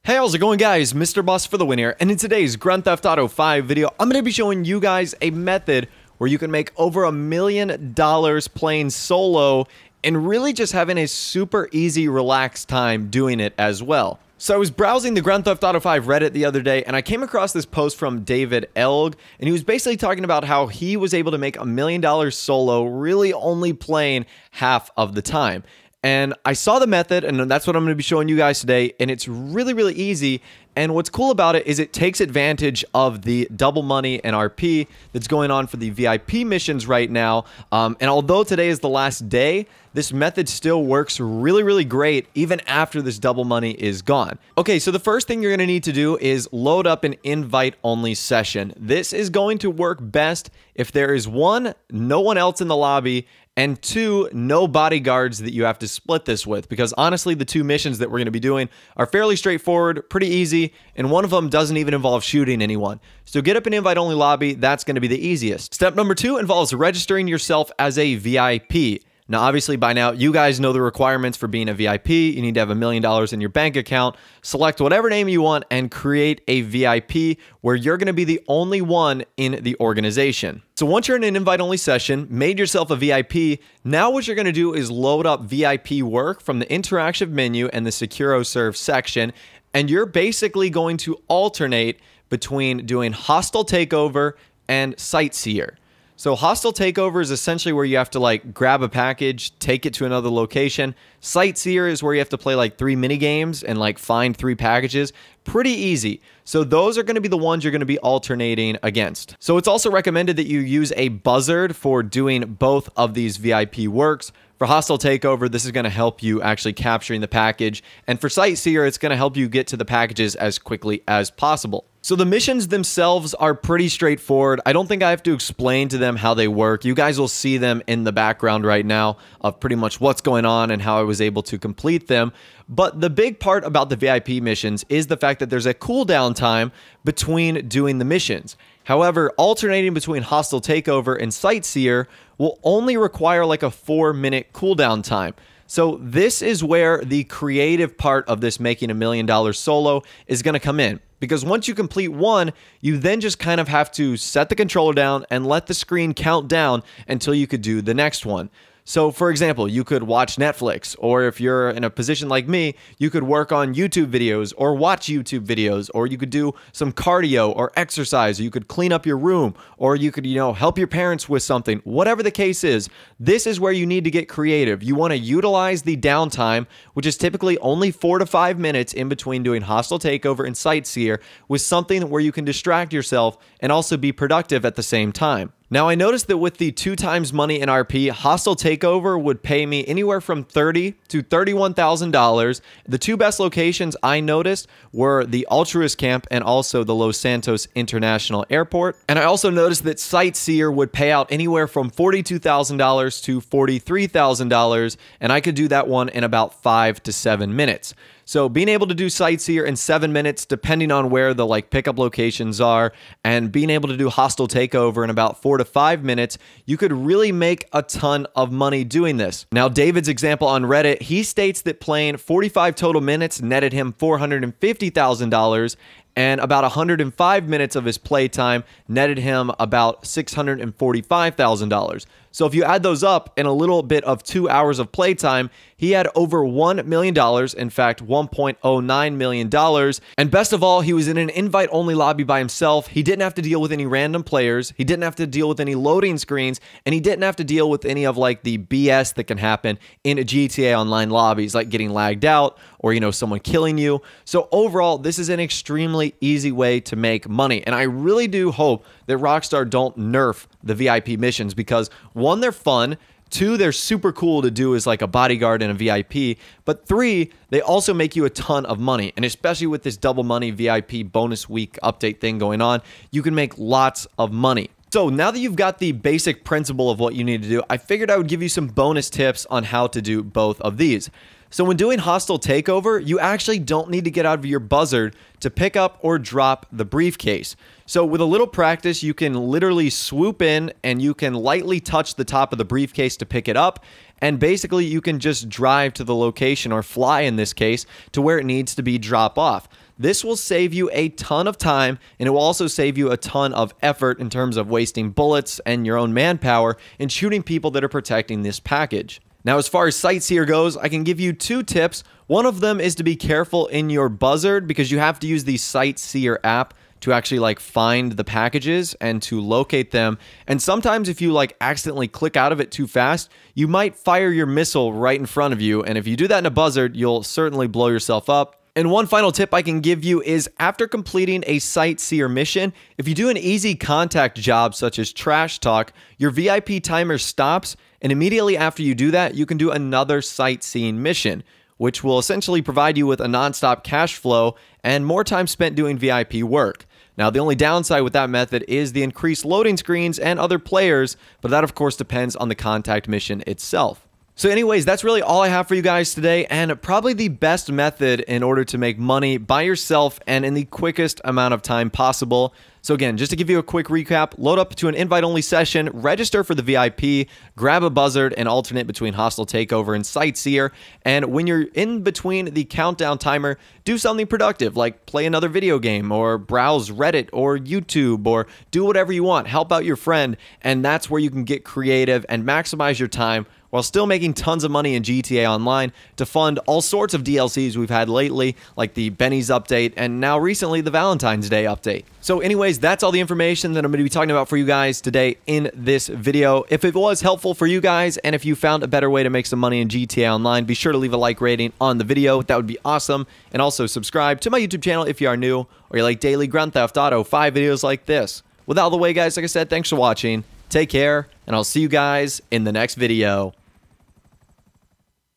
Hey, how's it going, guys? Mr. Boss for the win here, and in today's Grand Theft Auto 5 video, I'm going to be showing you guys a method where you can make over $1 million playing solo and really just having a super easy, relaxed time doing it as well. So I was browsing the Grand Theft Auto 5 Reddit the other day, and I came across this post from David Elg, and he was basically talking about how he was able to make $1 million solo, really only playing half of the time. And I saw the method, and that's what I'm going to be showing you guys today, and it's really, really easy. And what's cool about it is it takes advantage of the double money and RP that's going on for the VIP missions right now. And although today is the last day, this method still works really, really great even after this double money is gone. Okay, so the first thing you're going to need to do is load up an invite-only session. This is going to work best if there is one, no one else in the lobby, and two, no bodyguards that you have to split this with, because honestly, the two missions that we're going to be doing are fairly straightforward, pretty easy, and one of them doesn't even involve shooting anyone. So get up an invite-only lobby, that's going to be the easiest. Step number 2 involves registering yourself as a VIP. Now, obviously, by now, you guys know the requirements for being a VIP. You need to have $1 million in your bank account, select whatever name you want, and create a VIP where you're going to be the only one in the organization. So once you're in an invite-only session, made yourself a VIP, now what you're going to do is load up VIP work from the interactive menu and the SecuroServe section, and you're basically going to alternate between doing Hostile Takeover and Sightseer. So Hostile Takeover is essentially where you have to like grab a package, take it to another location. Sightseer is where you have to play like 3 mini games and like find 3 packages. Pretty easy. So those are going to be the ones you're going to be alternating against. So it's also recommended that you use a buzzard for doing both of these VIP works. For Hostile Takeover, this is going to help you actually capturing the package. And for Sightseer, it's going to help you get to the packages as quickly as possible. So the missions themselves are pretty straightforward. I don't think I have to explain to them how they work. You guys will see them in the background right now of pretty much what's going on and how I was able to complete them. But the big part about the VIP missions is the fact that there's a cooldown time between doing the missions. However, alternating between Hostile Takeover and Sightseer will only require like a 4-minute cooldown time. So this is where the creative part of this making $1 million solo is going to come in. Because once you complete one, you then just kind of have to set the controller down and let the screen count down until you could do the next one. So, for example, you could watch Netflix, or if you're in a position like me, you could work on YouTube videos or watch YouTube videos, or you could do some cardio or exercise, or you could clean up your room, or you could, help your parents with something. Whatever the case is, this is where you need to get creative. You want to utilize the downtime, which is typically only 4 to 5 minutes in between doing Hostile Takeover and Sightseer, with something where you can distract yourself and also be productive at the same time. Now, I noticed that with the 2 times money in RP, Hostile Takeover would pay me anywhere from $30,000 to $31,000. The 2 best locations I noticed were the Altruist Camp and also the Los Santos International Airport. And I also noticed that Sightseer would pay out anywhere from $42,000 to $43,000, and I could do that one in about 5 to 7 minutes. So being able to do Sightseer in 7 minutes, depending on where the pickup locations are, and being able to do Hostile Takeover in about 4 to 5 minutes, you could really make a ton of money doing this. Now, David's example on Reddit, he states that playing 45 total minutes netted him $450,000, and about 105 minutes of his playtime netted him about $645,000. So if you add those up in a little bit of 2 hours of playtime, he had over $1 million, in fact, $1.09 million. And best of all, he was in an invite-only lobby by himself. He didn't have to deal with any random players. He didn't have to deal with any loading screens, and he didn't have to deal with any of the BS that can happen in a GTA Online lobbies, like getting lagged out or, someone killing you. So overall, this is an extremely easy way to make money. And I really do hope that Rockstar don't nerf the VIP missions because 1, they're fun. 2, they're super cool to do as like a bodyguard and a VIP. But 3, they also make you a ton of money. And especially with this double money VIP bonus week update thing going on, you can make lots of money. So now that you've got the basic principle of what you need to do, I figured I would give you some bonus tips on how to do both of these. So when doing Hostile Takeover, you actually don't need to get out of your buzzard to pick up or drop the briefcase. So with a little practice, you can literally swoop in and you can lightly touch the top of the briefcase to pick it up. And basically, you can just drive to the location, or fly in this case, to where it needs to be dropped off. This will save you a ton of time, and it will also save you a ton of effort in terms of wasting bullets and your own manpower and shooting people that are protecting this package. Now, as far as Sightseer goes, I can give you 2 tips. One of them is to be careful in your buzzard because you have to use the Sightseer app to actually find the packages and to locate them. And sometimes if you accidentally click out of it too fast, you might fire your missile right in front of you. And if you do that in a buzzard, you'll certainly blow yourself up. And one final tip I can give you is after completing a Sightseer mission, if you do an easy contact job such as trash talk, your VIP timer stops, and immediately after you do that, you can do another sightseeing mission, which will essentially provide you with a nonstop cash flow and more time spent doing VIP work. Now, the only downside with that method is the increased loading screens and other players, but that of course depends on the contact mission itself. So anyways, that's really all I have for you guys today, and probably the best method in order to make money by yourself and in the quickest amount of time possible. So again, just to give you a quick recap, load up to an invite-only session, register for the VIP, grab a buzzard, and alternate between Hostile Takeover and Sightseer. And when you're in between the countdown timer, do something productive, like play another video game, or browse Reddit, or YouTube, or do whatever you want. Help out your friend, and that's where you can get creative and maximize your time while still making tons of money in GTA Online to fund all sorts of DLCs we've had lately, like the Benny's update, and now recently the Valentine's Day update. So anyways, that's all the information that I'm going to be talking about for you guys today in this video. If it was helpful for you guys, and if you found a better way to make some money in GTA Online, be sure to leave a like rating on the video. That would be awesome. And also subscribe to my YouTube channel if you are new, or you like daily Grand Theft Auto 5 videos like this. With all the way, guys, like I said, thanks for watching. Take care, and I'll see you guys in the next video.